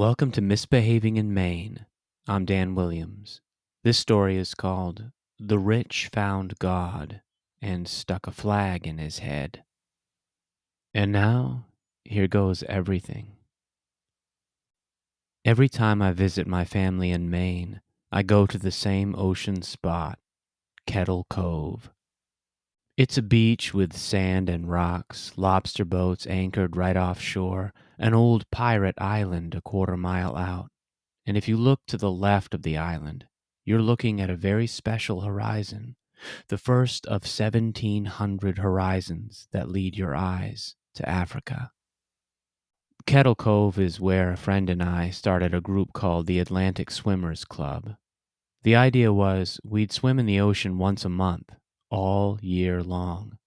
Welcome to Misbehaving in Maine. I'm Dan Williams. This story is called The Rich Found God and Stuck a Flag in His Head. And now, here goes everything. Every time I visit my family in Maine, I go to the same ocean spot, Kettle Cove. It's a beach with sand and rocks, lobster boats anchored right offshore, an old pirate island a quarter-mile out. And if you look to the left of the island, you're looking at a very special horizon, the first of 1,700 horizons that lead your eyes to Africa. Kettle Cove is where a friend and I started a group called the Atlantic Swimmers Club. The idea was we'd swim in the ocean once a month, all year long.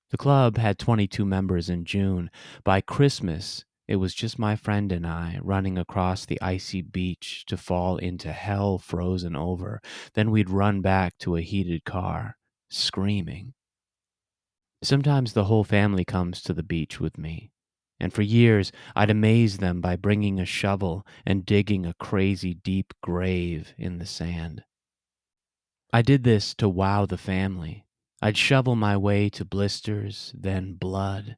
The club had 22 members in June. By Christmas, it was just my friend and I running across the icy beach to fall into hell frozen over. Then we'd run back to a heated car, screaming. Sometimes the whole family comes to the beach with me, and for years I'd amaze them by bringing a shovel and digging a crazy deep grave in the sand. I did this to wow the family. I'd shovel my way to blisters, then blood,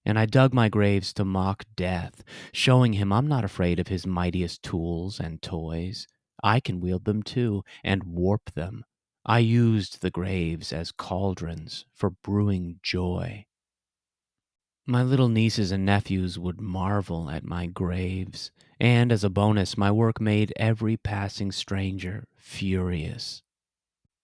and I dug my graves to mock death, showing him I'm not afraid of his mightiest tools and toys. I can wield them too and warp them. I used the graves as cauldrons for brewing joy. My little nieces and nephews would marvel at my graves, and as a bonus, my work made every passing stranger furious.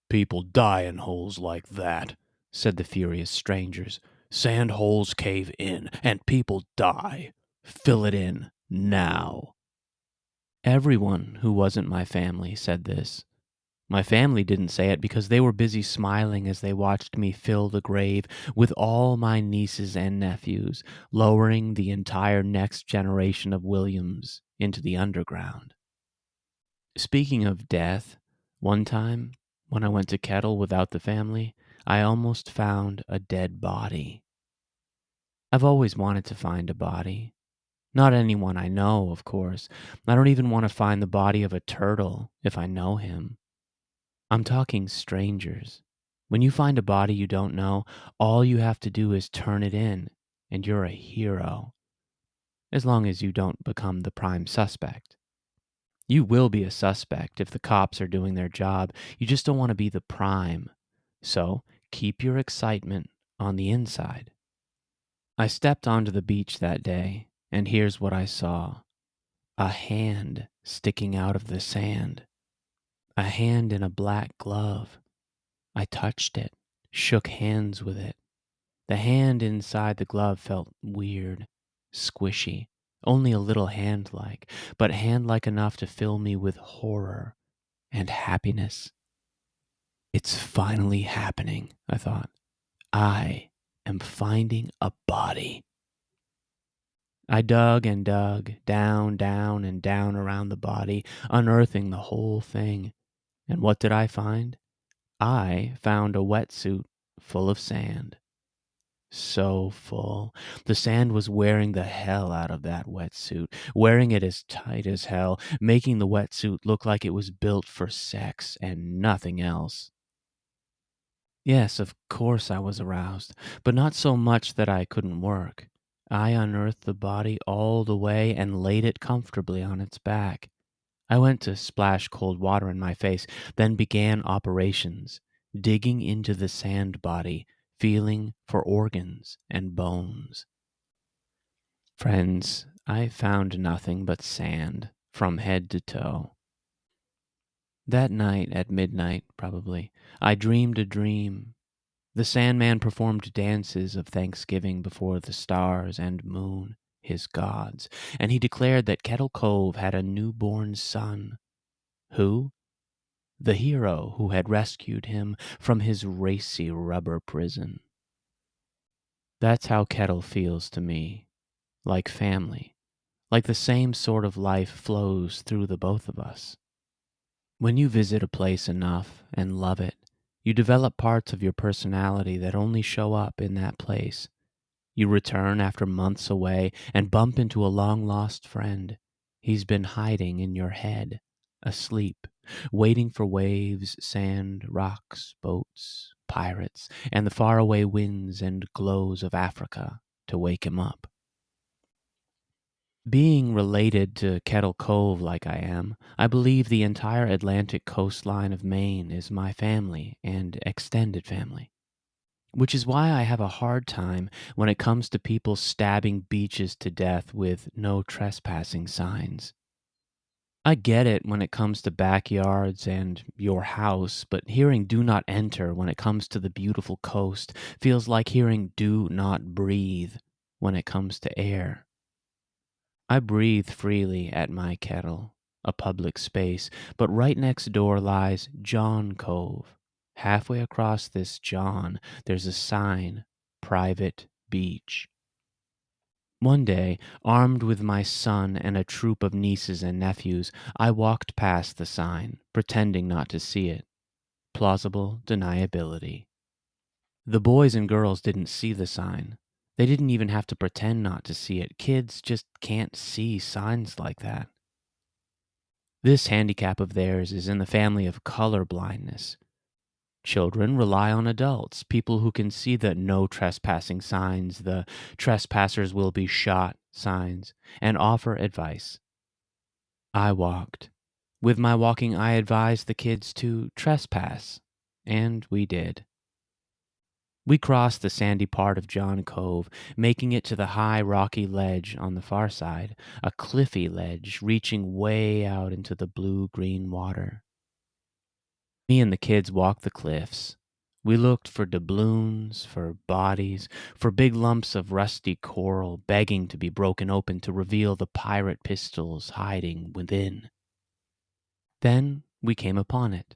"People die in holes like that," said the furious strangers. "Sand holes cave in, and people die. Fill it in, now." Everyone who wasn't my family said this. My family didn't say it because they were busy smiling as they watched me fill the grave with all my nieces and nephews, lowering the entire next generation of Williams into the underground. Speaking of death, one time, when I went to Kettle without the family, I almost found a dead body. I've always wanted to find a body. Not anyone I know, of course. I don't even want to find the body of a turtle if I know him. I'm talking strangers. When you find a body you don't know, all you have to do is turn it in, and you're a hero. As long as you don't become the prime suspect. You will be a suspect if the cops are doing their job. You just don't want to be the prime. So keep your excitement on the inside. I stepped onto the beach that day, and here's what I saw. A hand sticking out of the sand. A hand in a black glove. I touched it, shook hands with it. The hand inside the glove felt weird, squishy, only a little hand-like, but hand-like enough to fill me with horror and happiness. It's finally happening, I thought. I am finding a body. I dug and dug, down, down, and down around the body, unearthing the whole thing. And what did I find? I found a wetsuit full of sand. So full. The sand was wearing the hell out of that wetsuit, wearing it as tight as hell, making the wetsuit look like it was built for sex and nothing else. Yes, of course I was aroused, but not so much that I couldn't work. I unearthed the body all the way and laid it comfortably on its back. I went to splash cold water in my face, then began operations, digging into the sand body, feeling for organs and bones. Friends, I found nothing but sand from head to toe. That night, at midnight probably, I dreamed a dream. The Sandman performed dances of thanksgiving before the stars and moon, his gods, and he declared that Kettle Cove had a newborn son. Who? The hero who had rescued him from his racy rubber prison. That's how Kettle feels to me, like family, like the same sort of life flows through the both of us. When you visit a place enough and love it, you develop parts of your personality that only show up in that place. You return after months away and bump into a long-lost friend. He's been hiding in your head, asleep, waiting for waves, sand, rocks, boats, pirates, and the faraway winds and glows of Africa to wake him up. Being related to Kettle Cove like I am, I believe the entire Atlantic coastline of Maine is my family and extended family. Which is why I have a hard time when it comes to people stabbing beaches to death with no trespassing signs. I get it when it comes to backyards and your house, but hearing do not enter when it comes to the beautiful coast feels like hearing do not breathe when it comes to air. I breathe freely at my kettle, a public space, but right next door lies John Cove. Halfway across this John, there's a sign, Private Beach. One day, armed with my son and a troop of nieces and nephews, I walked past the sign, pretending not to see it. Plausible deniability. The boys and girls didn't see the sign. They didn't even have to pretend not to see it. Kids just can't see signs like that. This handicap of theirs is in the family of color blindness. Children rely on adults, people who can see the no trespassing signs, the trespassers will be shot signs, and offer advice. I walked. With my walking, I advised the kids to trespass, and we did. We crossed the sandy part of John Cove, making it to the high rocky ledge on the far side, a cliffy ledge reaching way out into the blue-green water. Me and the kids walked the cliffs. We looked for doubloons, for bodies, for big lumps of rusty coral begging to be broken open to reveal the pirate pistols hiding within. Then we came upon it.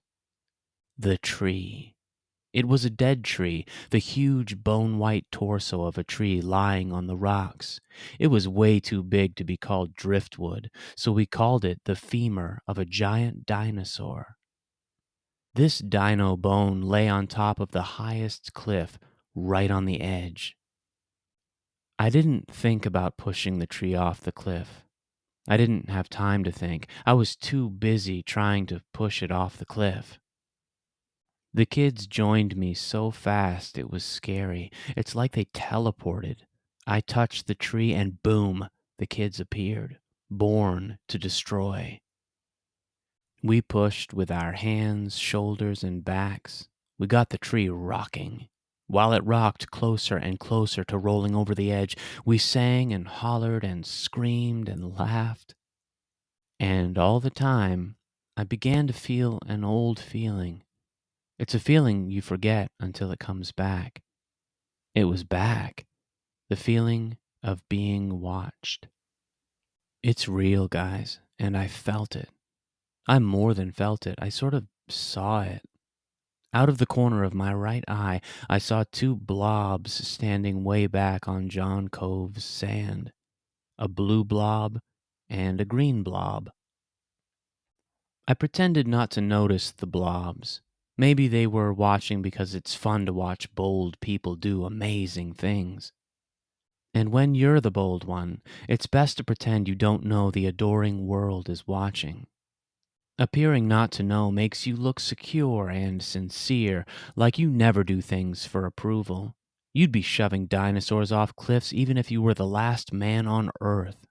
The tree. It was a dead tree, the huge bone-white torso of a tree lying on the rocks. It was way too big to be called driftwood, so we called it the femur of a giant dinosaur. This dino bone lay on top of the highest cliff, right on the edge. I didn't think about pushing the tree off the cliff. I didn't have time to think. I was too busy trying to push it off the cliff. The kids joined me so fast it was scary. It's like they teleported. I touched the tree and boom, the kids appeared, born to destroy. We pushed with our hands, shoulders, and backs. We got the tree rocking. While it rocked closer and closer to rolling over the edge, we sang and hollered and screamed and laughed. And all the time, I began to feel an old feeling. It's a feeling you forget until it comes back. It was back. The feeling of being watched. It's real, guys, and I felt it. I more than felt it. I sort of saw it. Out of the corner of my right eye, I saw two blobs standing way back on John Cove's sand. A blue blob and a green blob. I pretended not to notice the blobs. Maybe they were watching because it's fun to watch bold people do amazing things. And when you're the bold one, it's best to pretend you don't know the adoring world is watching. Appearing not to know makes you look secure and sincere, like you never do things for approval. You'd be shoving dinosaurs off cliffs even if you were the last man on Earth.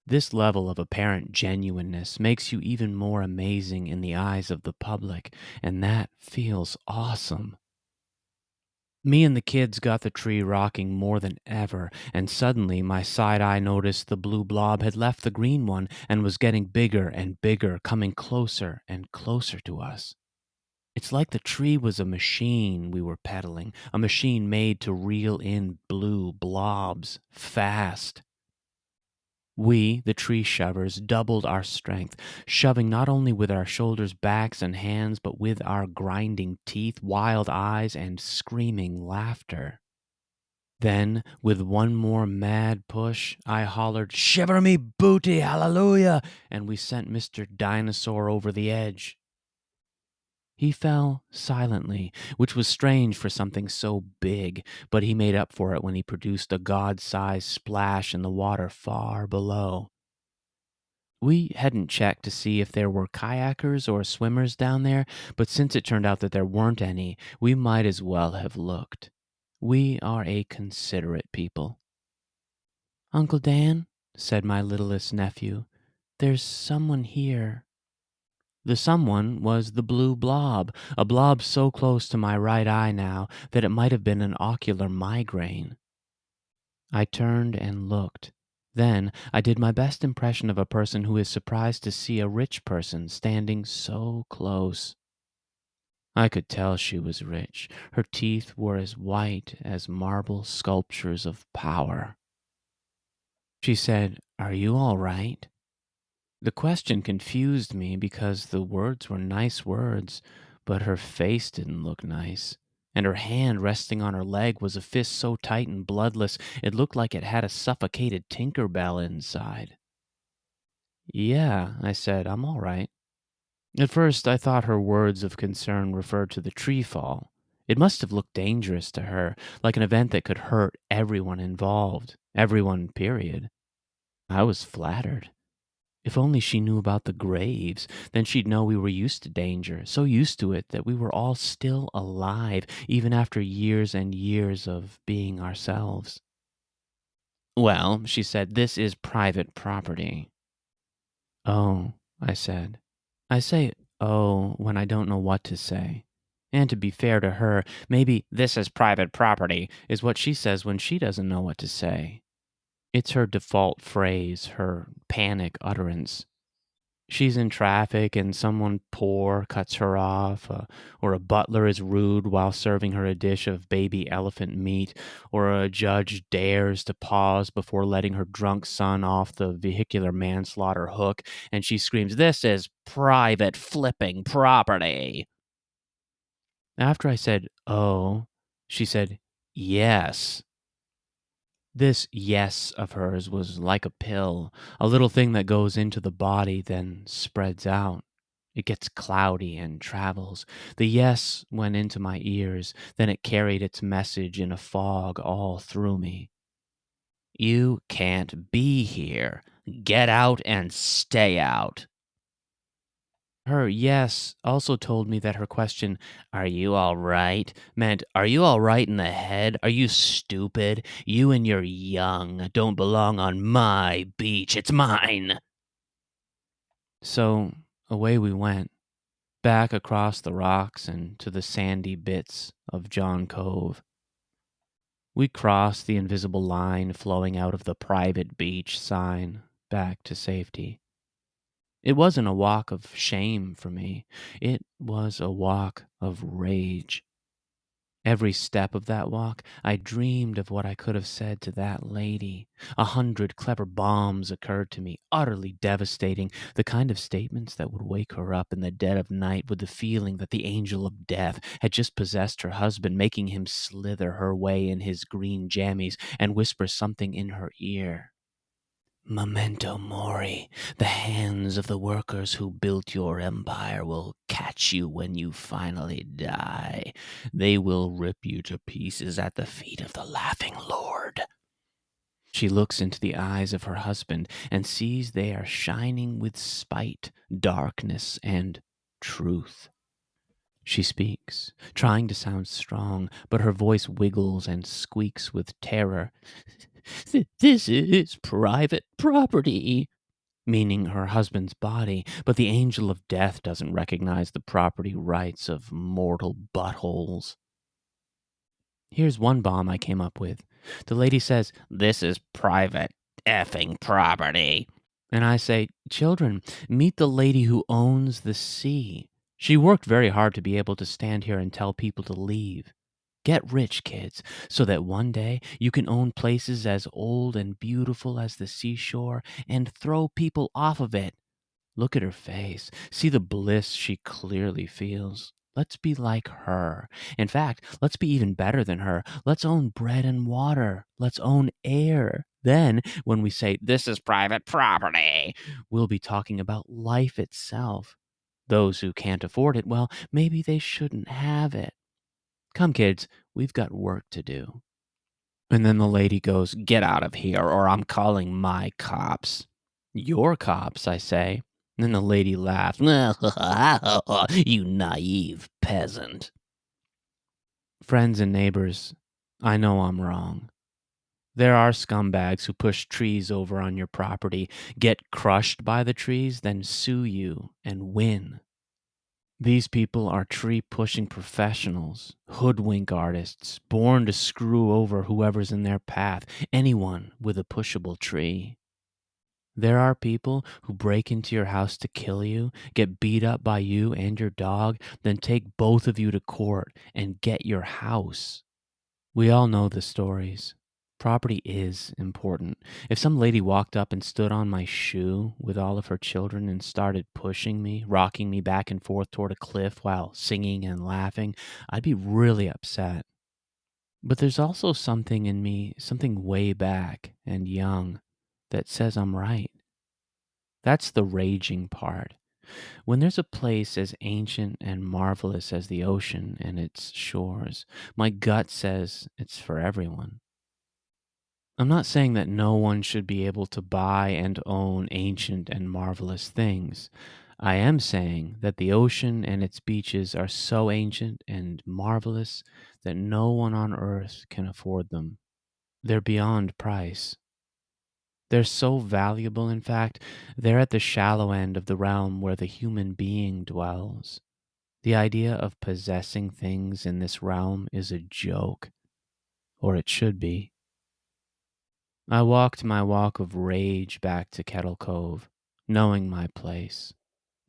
This level of apparent genuineness makes you even more amazing in the eyes of the public, and that feels awesome. Me and the kids got the tree rocking more than ever, and suddenly my side eye noticed the blue blob had left the green one and was getting bigger and bigger, coming closer and closer to us. It's like the tree was a machine we were pedaling, a machine made to reel in blue blobs fast. We, the tree shovers, doubled our strength, shoving not only with our shoulders, backs, and hands, but with our grinding teeth, wild eyes, and screaming laughter. Then, with one more mad push, I hollered, "Shiver me booty, hallelujah!" and we sent Mr. Dinosaur over the edge. He fell silently, which was strange for something so big, but he made up for it when he produced a god-sized splash in the water far below. We hadn't checked to see if there were kayakers or swimmers down there, but since it turned out that there weren't any, we might as well have looked. We are a considerate people. "Uncle Dan," said my littlest nephew, "there's someone here." The someone was the blue blob, a blob so close to my right eye now that it might have been an ocular migraine. I turned and looked. Then I did my best impression of a person who is surprised to see a rich person standing so close. I could tell she was rich. Her teeth were as white as marble sculptures of power. She said, "Are you all right?" The question confused me because the words were nice words, but her face didn't look nice. And her hand resting on her leg was a fist so tight and bloodless it looked like it had a suffocated Tinker Bell inside. "Yeah," I said, "I'm all right." At first, I thought her words of concern referred to the tree fall. It must have looked dangerous to her, like an event that could hurt everyone involved. Everyone, period. I was flattered. If only she knew about the graves, then she'd know we were used to danger, so used to it that we were all still alive, even after years and years of being ourselves. "Well," she said, "this is private property." "Oh," I said. I say "oh" when I don't know what to say. And to be fair to her, maybe "this is private property" is what she says when she doesn't know what to say. It's her default phrase, her panic utterance. She's in traffic and someone poor cuts her off, or a butler is rude while serving her a dish of baby elephant meat, or a judge dares to pause before letting her drunk son off the vehicular manslaughter hook, and she screams, "This is private flipping property." After I said, "Oh," she said, "Yes." This yes of hers was like a pill, a little thing that goes into the body, then spreads out. It gets cloudy and travels. The yes went into my ears, then it carried its message in a fog all through me. "You can't be here. Get out and stay out." Her yes also told me that her question, "Are you all right?" meant, "Are you all right in the head? Are you stupid? You and your young don't belong on my beach. It's mine." So away we went, back across the rocks and to the sandy bits of John Cove. We crossed the invisible line flowing out of the private beach sign back to safety. It wasn't a walk of shame for me. It was a walk of rage. Every step of that walk, I dreamed of what I could have said to that lady. 100 clever bombs occurred to me, utterly devastating, the kind of statements that would wake her up in the dead of night with the feeling that the angel of death had just possessed her husband, making him slither her way in his green jammies and whisper something in her ear. "Memento mori. The hands of the workers who built your empire will catch you when you finally die. They will rip you to pieces at the feet of the laughing Lord." She looks into the eyes of her husband and sees they are shining with spite, darkness, and truth. She speaks, trying to sound strong, but her voice wiggles and squeaks with terror. "This is private property," meaning her husband's body, but the angel of death doesn't recognize the property rights of mortal buttholes. Here's one bomb I came up with. The lady says, "This is private effing property." And I say, "Children, meet the lady who owns the sea. She worked very hard to be able to stand here and tell people to leave. Get rich, kids, so that one day you can own places as old and beautiful as the seashore and throw people off of it." Look at her face. See the bliss she clearly feels. Let's be like her. In fact, let's be even better than her. Let's own bread and water. Let's own air. Then, when we say, "This is private property," we'll be talking about life itself. Those who can't afford it, well, maybe they shouldn't have it. Come, kids, we've got work to do. And then the lady goes, "Get out of here, or I'm calling my cops." Your cops, I say. And the lady laughed. You naive peasant. Friends and neighbors, I know I'm wrong. There are scumbags who push trees over on your property, get crushed by the trees, then sue you and win. These people are tree pushing professionals, hoodwink artists, born to screw over whoever's in their path, anyone with a pushable tree. There are people who break into your house to kill you, get beat up by you and your dog, then take both of you to court and get your house. We all know the stories. Property is important. If some lady walked up and stood on my shoe with all of her children and started pushing me, rocking me back and forth toward a cliff while singing and laughing, I'd be really upset. But there's also something in me, something way back and young, that says I'm right. That's the raging part. When there's a place as ancient and marvelous as the ocean and its shores, my gut says it's for everyone. I'm not saying that no one should be able to buy and own ancient and marvelous things. I am saying that the ocean and its beaches are so ancient and marvelous that no one on earth can afford them. They're beyond price. They're so valuable, in fact, they're at the shallow end of the realm where the human being dwells. The idea of possessing things in this realm is a joke, or it should be. I walked my walk of rage back to Kettle Cove, knowing my place,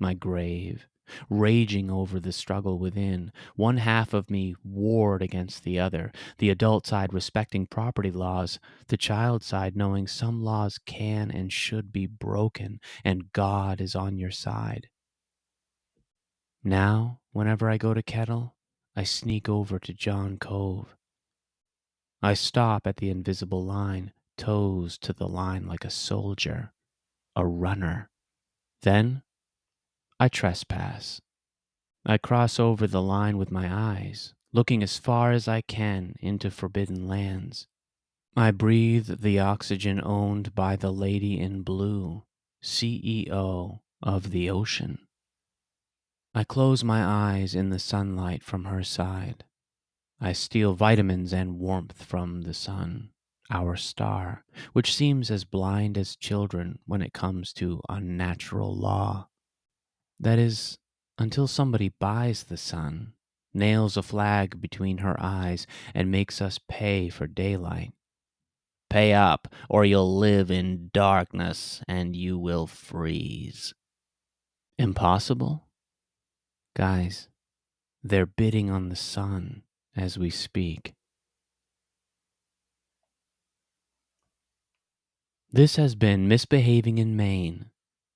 my grave, raging over the struggle within. One half of me warred against the other, the adult side respecting property laws, the child side knowing some laws can and should be broken, and God is on your side. Now, whenever I go to Kettle, I sneak over to John Cove. I stop at the invisible line, toes to the line like a soldier, a runner. Then I trespass. I cross over the line with my eyes, looking as far as I can into forbidden lands. I breathe the oxygen owned by the lady in blue, CEO of the ocean. I close my eyes in the sunlight from her side. I steal vitamins and warmth from the sun, our star, which seems as blind as children when it comes to unnatural law. That is, until somebody buys the sun, nails a flag between her eyes, and makes us pay for daylight. Pay up, or you'll live in darkness and you will freeze. Impossible? Guys, they're bidding on the sun as we speak. This has been Misbehaving in Maine.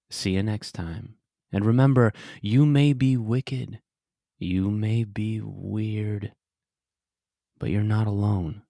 See you next time. And remember, you may be wicked, you may be weird, but you're not alone.